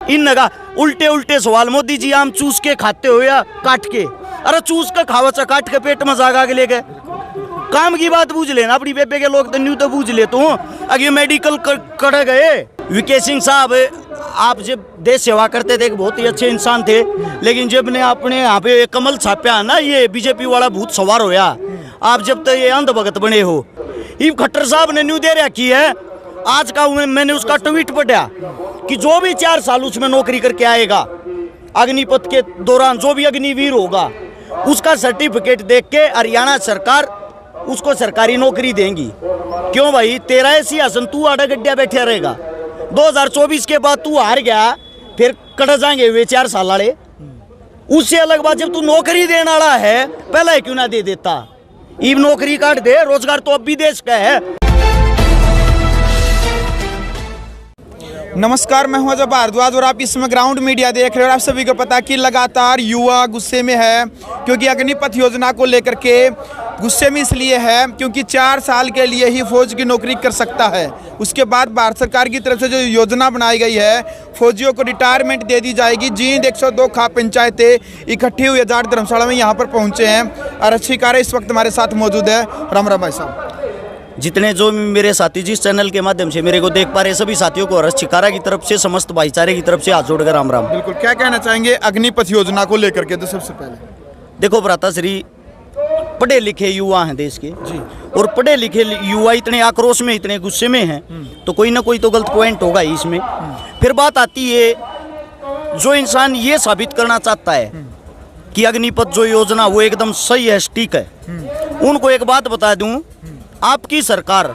इन नगा उल्टे उल्टे सवाल। मोदी जी आम चूस के खाते हो या काट के? अरे चूस के खावा चा, काट के पेट में जागा के ले गए। काम की बात बूझ लेना, अपनी बेबे के लोग तो न्यू तो बूझ ले। तू अगे मेडिकल कर गए। वीके सिंह साहब, आप जब देश सेवा करते थे बहुत ही अच्छे इंसान थे, लेकिन जब ने अपने यहाँ पे कमल छापया ना, ये बीजेपी वाला भूत सवार होया। आप जब तक ये अंध भगत बने हो। ये खट्टर साहब ने न्यू दे रखी है। आज का मैंने उसका ट्वीट पढ़ा कि जो भी 4 साल उसमें नौकरी करके आएगा अग्निपथ के दौरान, जो भी अग्निवीर होगा, उसका सर्टिफिकेट देख के हरियाणा सरकार उसको सरकारी नौकरी देंगी। क्यों भाई, तेरा ऐसी आसन तू आड़ा गड्ढा बैठा रहेगा। 2024 के बाद तू हार गया, फिर कट जाएंगे वे 4 साल वाले। उससे अलग बात, जब तू नौकरी देने वाला है पहले क्यों ना दे देता? ईब नौकरी काट दे, रोजगार तो अब भी देश का है। नमस्कार, मैं हूं अजय भारद्वाज और आप इसमें ग्राउंड मीडिया देख रहे हो। आप सभी को पता कि लगातार युवा गुस्से में है, क्योंकि अग्निपथ योजना को लेकर के गुस्से में इसलिए है क्योंकि 4 साल के लिए ही फौज की नौकरी कर सकता है। उसके बाद भारत सरकार की तरफ से जो योजना बनाई गई है, फौजियों को रिटायरमेंट दे दी जाएगी। जींद 102 खाप पंचायतें इकट्ठी हुई जाट धर्मशाला में यहाँ पर पहुँचे हैं। आरक्षीकार इस वक्त हमारे साथ मौजूद है। राम राम भाई साहब। जितने जो मेरे साथी जिस चैनल के माध्यम से मेरे को देख पा रहे सभी साथियों को हर्ष छिकारा की तरफ से, समस्त भाईचारे की तरफ से हाथ जोड़कर राम राम। बिल्कुल, क्या कहना चाहेंगे अग्निपथ योजना को लेकर के? तो सबसे पहले देखो भ्राताश्री, पढ़े लिखे युवा हैं देश के जी, और पढ़े लिखे युवा इतने आक्रोश में, इतने गुस्से में हैं, तो कोई ना कोई तो गलत पॉइंट होगा ही इसमें। फिर बात आती है, जो इंसान ये साबित करना चाहता है कि अग्निपथ जो योजना वो एकदम सही है, सटीक है, उनको एक बात बता दूं, आपकी सरकार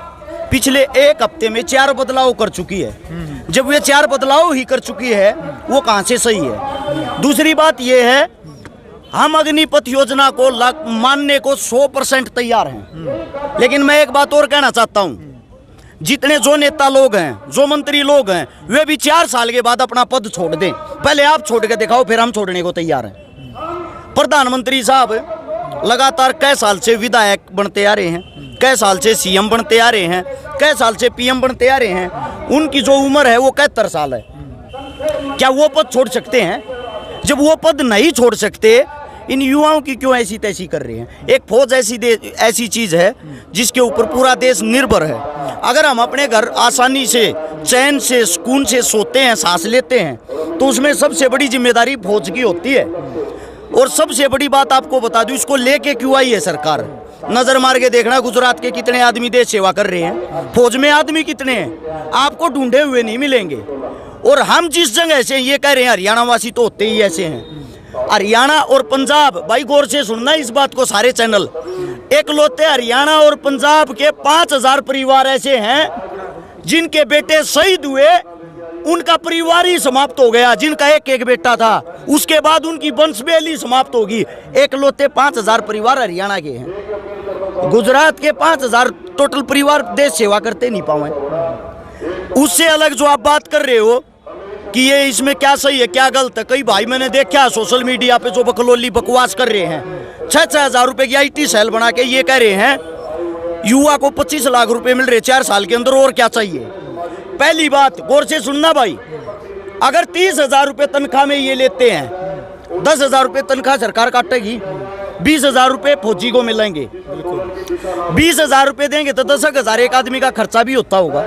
पिछले 1 हफ्ते में 4 बदलाव कर चुकी है। जब ये 4 बदलाव ही कर चुकी है, वो कहाँ से सही है? दूसरी बात ये है, हम अग्निपथ योजना को मानने को 100% तैयार हैं, लेकिन मैं एक बात और कहना चाहता हूँ, जितने जो नेता लोग हैं, जो मंत्री लोग हैं, वे भी 4 साल के बाद अपना पद छोड़ दें। पहले आप छोड़ के दिखाओ, फिर हम छोड़ने को तैयार हैं। प्रधानमंत्री साहब लगातार कई साल से विधायक बनते आ रहे हैं, कई साल से सीएम बनते आ रहे हैं, कई साल से पीएम बनते आ रहे हैं। उनकी जो उम्र है वो 71 साल है। क्या वो पद छोड़ सकते हैं? जब वो पद नहीं छोड़ सकते, इन युवाओं की क्यों ऐसी तैसी कर रहे हैं? एक फौज ऐसी चीज है जिसके ऊपर पूरा देश निर्भर है। अगर हम अपने घर आसानी से, चैन से, सुकून से सोते हैं, सांस लेते हैं, तो उसमें सबसे बड़ी जिम्मेदारी फौज की होती है। और सबसे बड़ी बात आपको बता दूं, इसको लेके क्यों आई है सरकार? नजर मार के देखना, गुजरात के कितने आदमी देश सेवा कर रहे हैं, फौज में आदमी कितने हैं, आपको ढूंढे हुए नहीं मिलेंगे। और हम जिस जगह से ये कह रहे हैं, हरियाणा वासी तो होते ही ऐसे हैं। हरियाणा और पंजाब, भाई गौर से सुनना इस बात को सारे चैनल, एकलौते हरियाणा और पंजाब के 5000 परिवार ऐसे हैं जिनके बेटे शहीद हुए, उनका परिवार ही समाप्त हो गया। जिनका एक बेटा था, उसके बाद उनकी वंशवेली समाप्त होगी। एकलौते 5000 परिवार हरियाणा के हैं। गुजरात के 5000 टोटल परिवार देश सेवा करते नहीं पाए। उससे अलग जो आप बात कर रहे हो कि ये इसमें क्या सही है क्या गलत है, कई भाई मैंने देखा सोशल मीडिया पे जो बकलोली बकवास कर रहे हैं। 6-6 हजार रुपए की IT सेल बना के ये कह रहे हैं युवा को 25 लाख रुपए मिल रहे 4 साल के अंदर, और क्या चाहिए? पहली बात गौर से सुनना भाई, अगर 30,000 रुपए तनख्वाह में ये लेते हैं, 10,000 रुपए तनख्वाह सरकार काटेगी, 20,000 रुपए फौजी को मिलेंगे। 20,000 रुपए देंगे तो 10,000 एक आदमी का खर्चा भी होता होगा,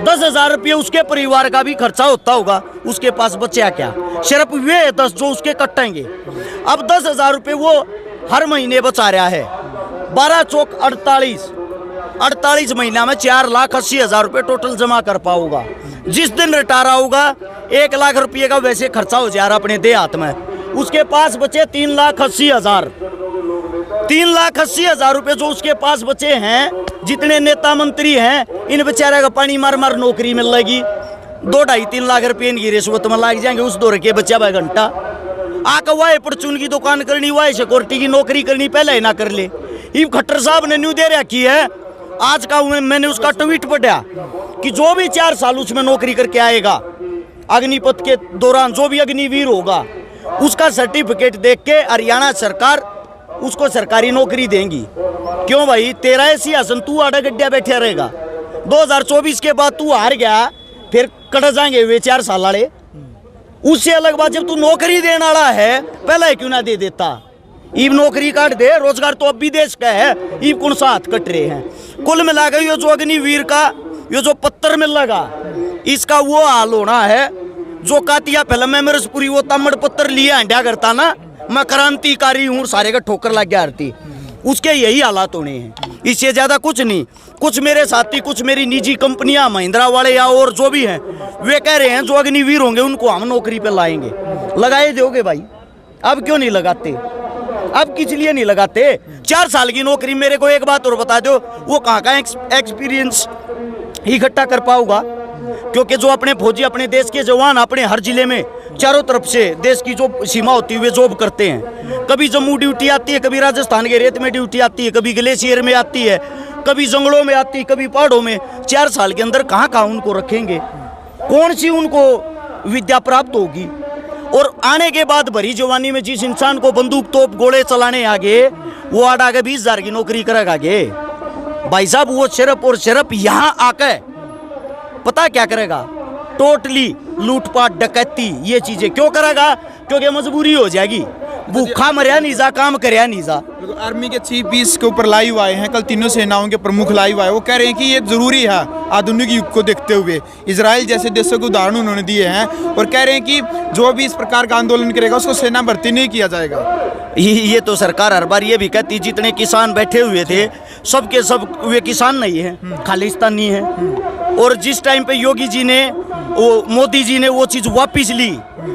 10,000 रुपये उसके परिवार का भी खर्चा होता होगा। उसके पास बचा क्या? सिर्फ वे 10 जो उसके कटेंगे। अब 10,000 रुपये वो हर महीने बचा रहा है। 12 चौक 48 महीना में 4,80,000 रुपये टोटल जमा कर पाऊंगा। जिस दिन रिटायर होगा 1 लाख रुपये का वैसे खर्चा हो जा रहा अपने देहात में, उसके पास बचे 3,80,000। 3,80,000 रुपये जो उसके पास बचे हैं, जितने नेता मंत्री हैं, इन बेचारे का पानी मार मार नौकरी मिल लेगी। 2-2.5-3 लाख रुपये इनकी रिश्वत में लग जाएंगे। उस दौर के बच्चा 2 घंटा आकर वाह परचून की दुकान करनी, वाह सिक्योरिटी की नौकरी करनी, पहले ही ना कर ले। ये खट्टर साहब ने न्यू दे रखी है। आज का मैंने उसका ट्वीट पढ़ा कि जो भी 4 साल उसमें नौकरी करके आएगा अग्निपथ के दौरान, जो भी अग्निवीर होगा, उसका सर्टिफिकेट देख के हरियाणा सरकार उसको सरकारी नौकरी देंगी। क्यों भाई, तेरा ऐसी आसन तू आड़ा गड्ढा बैठा रहेगा। 2024 के बाद तू हार गया, फिर कट जाएंगे वे 4 साल वाले। उससे अलग बात, जब तू नौकरी देने वाला है पहले क्यों ना दे देता। ईब नौकरी काट दे, रोजगार तो अब भी देश का है, ईब कौन सा हाथ कट रहे हैं। कुल मिलाकर ये जो अग्निवीर का ये जो पत्थर मिल लगा, इसका वो हाल होना है जो कातिया फिल्म में मेरे पूरी वो तमड़ पत्थर लिए हंडिया करता ना, मैं क्रांतिकारी हूँ, सारे का ठोकर लग गया आरती, उसके यही हालात होने हैं, इससे ज्यादा कुछ नहीं। कुछ मेरे साथी, कुछ मेरी निजी कंपनियां, महिंद्रा वाले या और जो भी हैं, वे कह रहे हैं जो अग्निवीर होंगे उनको हम नौकरी पे लाएंगे। लगाए दोगे भाई? अब क्यों नहीं लगाते? अब किस लिए नहीं लगाते? 4 साल की नौकरी, मेरे को एक बात और बता दो, वो कहाँ का एक्सपीरियंस इकट्ठा कर पाऊंगा? क्योंकि जो अपने फौजी, अपने देश के जवान अपने हर जिले में चारों तरफ से देश की जो सीमा होती है वे जॉब करते हैं। कभी जम्मू ड्यूटी आती है, कभी राजस्थान के रेत में ड्यूटी आती है, कभी ग्लेशियर में आती है, कभी जंगलों में आती है, कभी पहाड़ों में। 4 साल के अंदर कहाँ कहाँ उनको रखेंगे? कौन सी उनको विद्या प्राप्त होगी? और आने के बाद भरी जवानी में जिस इंसान को बंदूक तोप गोले चलाने आगे, वो आड़ा के 20,000 की नौकरी करेगा आगे। भाई साहब, वो सिर्फ और सिर्फ यहाँ आकर पता क्या करेगा? टोटली लूटपाट, डकैती, ये चीजें क्यों करेगा? क्योंकि मजबूरी हो जाएगी, भूखा मरिया नहीं जा, काम करया नहीं जा। आर्मी के चीफ भी इसके ऊपर लाइव आए हैं, कल तीनों सेनाओं के प्रमुख लाइव आए, वो कह रहे हैं कि ये जरूरी है आधुनिक युग को देखते हुए। इजराइल जैसे देशों के उदाहरण उन्होंने दिए हैं और कह रहे हैं कि जो भी इस प्रकार का आंदोलन करेगा उसको सेना भर्ती नहीं किया जाएगा। ये तो सरकार हर बार ये भी कहती, जितने किसान बैठे हुए थे सब के सब वे किसान नहीं है, खालिस्तानी है। और जिस टाइम पे योगी जी ने, मोदी जी ने वो चीज़ वापस ली,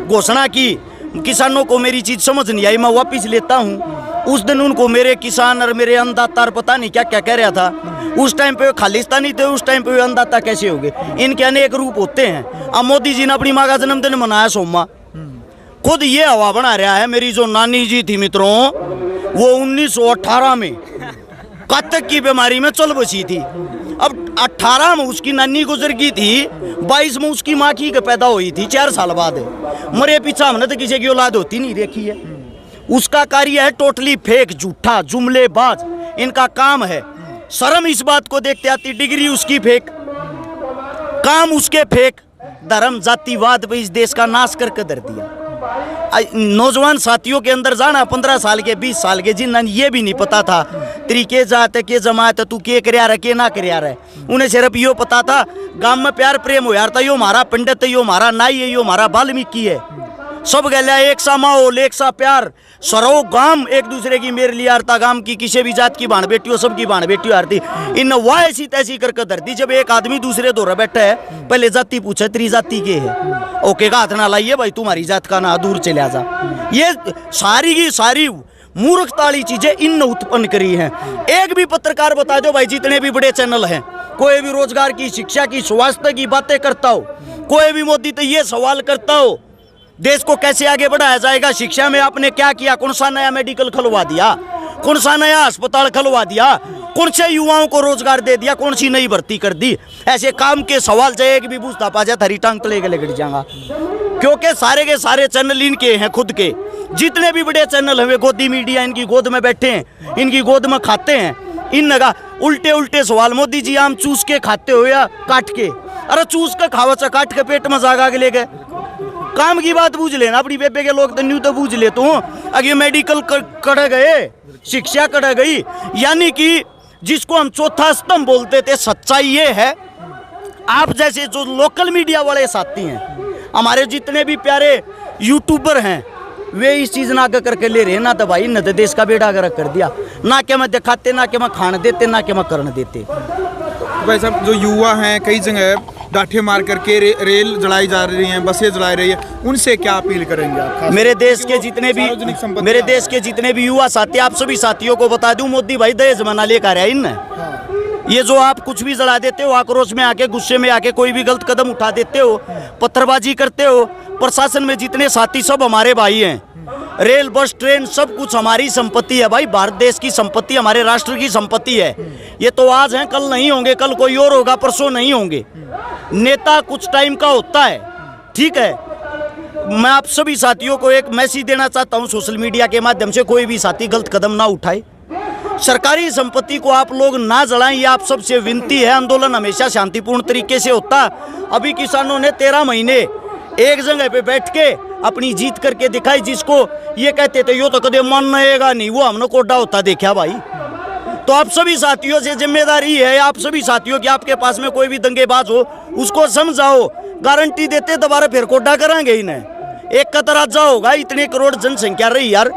घोषणा की किसानों को मेरी चीज़ समझ नहीं आई, मैं वापस लेता हूँ, उस दिन उनको मेरे किसान और मेरे अन्नदाता पता नहीं क्या क्या कह रहा था। उस टाइम पे खालिस्तानी थे, उस टाइम पे अन्नदाता कैसे हो गए? इनके अनेक रूप होते हैं। अब मोदी जी ने अपनी माँ का जन्मदिन मनाया सोमवार, खुद ये हवा बना रहा है। मेरी जो नानी जी थी मित्रों, वो 1918 में कत्तक की बीमारी में चल बसी थी। अब 18 में उसकी नानी गुजर गई थी, 22 में उसकी माँ की पैदा हुई थी, 4 साल बाद मरे पीछा हमने तो किसी की औलाद होती नहीं देखी है। उसका कार्य है टोटली फेक, झूठा, जुमलेबाज, इनका काम है। शर्म इस बात को देखते आती, डिग्री उसकी फेक, काम उसके फेक, धर्म जातिवाद पे इस देश का नाश करके धर दिया। नौजवान साथियों के अंदर जाना, 15 साल के, 20 साल के, जिन्हें ये भी नहीं पता था तरीके जात के जमात तू के करया रहे के ना करया रहे, उन्हें सिर्फ यो पता था गांव में प्यार प्रेम हो यार, था यो हमारा पंडित है, यो हमारा नाई है, यो हमारा वाल्मीकि है, सब गया एक सा माहौल, एक सा प्यार, सरो गाम एक दूसरे की मेरे लिए आरता, गांव की किसी भी जात की बाण बेटी हो, सबकी बाण बेटी आरती। इन वाह ऐसी तैसी करके धरती। जब एक आदमी दूसरे दौरा बैठा है, पहले जाति पूछे तेरी जाति के है, ओके का हाथ ना लाइए भाई, तुम्हारी जात का ना दूर चले जा। ये सारी की सारी मूर्खताली चीजें इन उत्पन्न करी हैं। एक भी पत्रकार बता दो भाई, जितने भी बड़े चैनल हैं, कोई भी रोजगार की, शिक्षा की, स्वास्थ्य की बातें करता हो, कोई भी मोदी तो ये सवाल करता हो देश को कैसे आगे बढ़ाया जाएगा, शिक्षा में आपने क्या किया, कौन सा नया मेडिकल खुलवा दिया, कौन सा नया अस्पताल खुलवा दिया, कौन से युवाओं को रोजगार दे दिया, कौन सी नई भर्ती कर दी। ऐसे काम के सवाल चाहे एक भी पूछता पा जाए हरी टांग तले के लगड़ जाएगा। क्योंकि सारे के सारे चैनल इनके हैं, खुद के जितने भी बड़े चैनल हैं, गोदी मीडिया इनकी गोद में बैठे हैं, इनकी गोद में खाते हैं। इन लगा उल्टे उल्टे सवाल, मोदी जी आम चूस के खाते हो या काट के? अरे चूस के खावा चा, काट के पेट में जागा के ले गए। काम की बात बूझ लेना, अपनी बेबे के लोग तो न्यू तो बूझ लेते हूँ। अगर मेडिकल कट गए, शिक्षा कट गई, यानी कि जिसको हम चौथा स्तंभ बोलते थे, सच्चाई ये है, आप जैसे जो लोकल मीडिया वाले साथी हैं, हमारे जितने भी प्यारे यूट्यूबर हैं, वे इस चीज़ ना करके ले रहे ना, तो भाई न तो देश का बेड़ा गर्क कर दिया, ना कि मैं दिखाते, ना कि मैं खाने देते, ना कि मैं करने देते। भाई साहब, जो युवा हैं कई जगह डाठे मार करके रेल जलाई जा रही हैं, बसें जलाई रही है, उनसे क्या अपील करेंगे आप? मेरे देश के जितने भी युवा साथी, आप सभी साथियों को बता दूं, मोदी भाई दहेज मना लेकर आया इन। ये जो आप कुछ भी जला देते हो, आक्रोश में आके, गुस्से में आके कोई भी गलत कदम उठा देते हो, पत्थरबाजी करते हो, प्रशासन में जितने साथी सब हमारे भाई हैं। रेल, बस, ट्रेन सब कुछ हमारी संपत्ति है भाई, भारत देश की संपत्ति, हमारे राष्ट्र की संपत्ति है। ये तो आज हैं, कल नहीं होंगे, कल कोई और होगा, परसों नहीं होंगे। नेता कुछ टाइम का होता है, ठीक है। मैं आप सभी साथियों को एक मैसेज देना चाहता हूं सोशल मीडिया के माध्यम से, कोई भी साथी गलत कदम ना उठाए, सरकारी संपत्ति को आप लोग ना जलाएं, ये आप सबसे विनती है। आंदोलन हमेशा शांतिपूर्ण तरीके से होता। अभी किसानों ने 13 महीने एक जगह पे बैठ के अपनी जीत करके दिखाई। जिसको ये कहते थे यो तो कदे मानेगा नहीं, वो हमने कोडा होता देखा भाई। तो आप सभी साथियों से जिम्मेदारी है, आप सभी साथियों की, आपके पास में कोई भी दंगेबाज हो उसको समझाओ। गारंटी देते दोबारा फिर कोडा कराएंगे इन्हें। एक का तराजा होगा, इतने करोड़ जनसंख्या रही यार।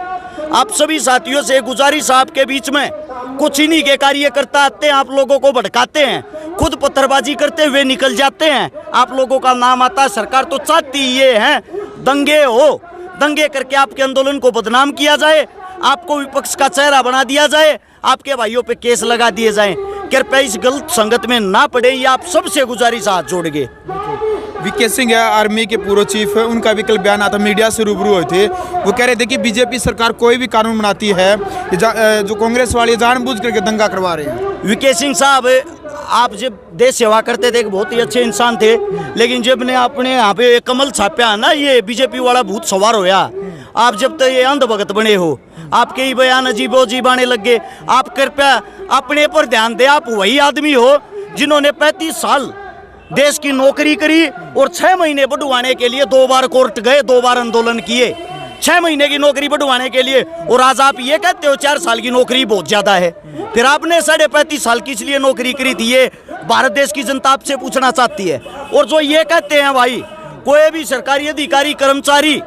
आप सभी साथियों से गुजारिश, आपके बीच में कुछ इन्हीं के कार्यकर्ता आते हैं, आप लोगों को भड़काते हैं, खुद पत्थरबाजी करते हुए निकल जाते हैं, आप लोगों का नाम आता है। सरकार तो चाहती ये है दंगे हो, दंगे करके आपके आंदोलन को बदनाम किया जाए, आपको विपक्ष का चेहरा बना दिया जाए, आपके भाइयों पे केस लगा दिए जाएं। कृपया इस गलत संगत में ना पड़े, ये आप सबसे गुजारिश हाथ जोड़ के। वीके सिंह है, आर्मी के पूर्व चीफ, उनका भी कल बयान आता, मीडिया से रूबरू हुए थे। वो कह रहे थे कि बीजेपी सरकार कोई भी कानून बनाती है, जो कांग्रेस वाले जानबूझ करके दंगा करवा रहे हैं। वीके सिंह साहब, आप जब देश सेवा करते थे, एक बहुत ही अच्छे इंसान थे, लेकिन जब ने अपने यहाँ पे कमल छापया ना, ये बीजेपी वाला भूत सवार होया। आप जब तक ये अंधभगत बने हो, आपके ही बयान अजीबो अजीब आने लग गए। आप कृपया अपने पर ध्यान दें। आप वही आदमी हो जिन्होंने 35 साल देश की नौकरी करी और 6 महीने बढ़वाने के लिए 2 बार कोर्ट गए, 2 बार आंदोलन किए 6 महीने की नौकरी बढ़वाने के लिए। और आज आप ये कहते हो 4 साल की नौकरी बहुत ज्यादा है। फिर आपने 35.5 साल की इसलिए नौकरी करी थी, ये भारत देश की जनता आपसे पूछना चाहती है। और जो ये कहते हैं भाई, कोई भी सरकारी अधिकारी, कर्मचारी,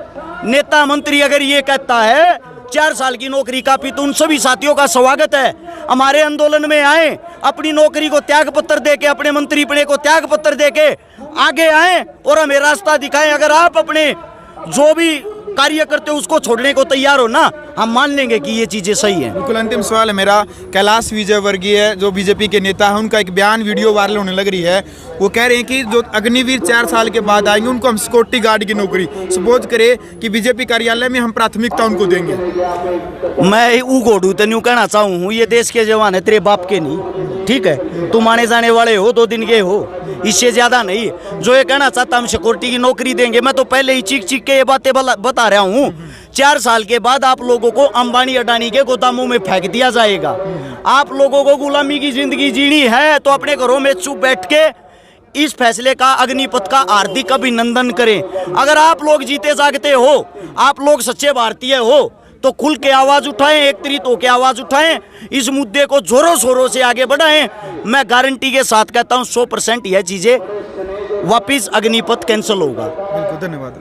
नेता, मंत्री अगर ये कहता है 4 साल की नौकरी काफी, तो उन सभी साथियों का स्वागत है, हमारे आंदोलन में आए, अपनी नौकरी को त्याग पत्र देके, अपने मंत्री पने को त्याग पत्र देके आगे आए और हमें रास्ता दिखाएं। अगर आप अपने जो भी कार्य करते हो उसको छोड़ने को तैयार हो ना, हम मान लेंगे कि ये चीजें सही हैं। बिल्कुल अंतिम सवाल है मेरा। कैलाश विजयवर्गीय जो बीजेपी के नेता हैं, उनका एक बयान वीडियो वायरल होने लग रही है। वो कह रहे हैं कि जो अग्निवीर 4 साल के बाद आएंगे उनको हम सिक्योरिटी गार्ड की नौकरी सपोज करें कि बीजेपी कार्यालय में हम प्राथमिकता उनको देंगे। मैं ऊ घोड़ू तेन कहना चाहूँ, ये देश के जवान है, तेरे बाप के नहीं, ठीक है। तुम आने जाने वाले हो, 2 दिन के हो, इससे ज्यादा नहीं। जो ये कहना चाहता हम सिक्योरिटी की नौकरी देंगे, मैं तो पहले ही चीख चीख के ये बातें बता रहा हूँ। 4 साल के बाद आप लोगों को अंबानी अडानी के गोदामों में फेंक दिया जाएगा। आप लोगों को गुलामी की जिंदगी जीनी है तो अपने घरों में चुप बैठ के इस फैसले का, अग्निपथ का हार्दिक अभिनंदन करें। अगर आप लोग जीते जागते हो, आप लोग सच्चे भारतीय हो, तो खुल के आवाज उठाएं, एकत्रित होकर आवाज उठाएं, इस मुद्दे को जोरों शोरों से आगे बढ़ाएं। मैं गारंटी के साथ कहता हूं 100% यह चीजें वापिस अग्निपथ कैंसिल होगा। धन्यवाद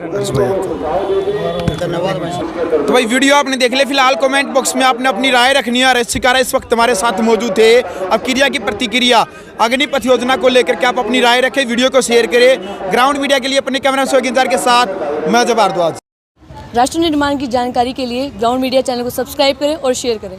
तो भाई वीडियो आपने देख लिया। फिलहाल कमेंट बॉक्स में आपने अपनी राय रखनी है। शिकारा इस वक्त हमारे साथ मौजूद थे। अब क्रिया की प्रतिक्रिया अग्निपथ योजना को लेकर के आप अपनी राय रखें, वीडियो को शेयर करें। ग्राउंड मीडिया के लिए अपने कैमरा सोगिंजार के साथ मैं जब भारद्वाज। राष्ट्र निर्माण की जानकारी के लिए ग्राउंड मीडिया चैनल को सब्सक्राइब करें और शेयर करें।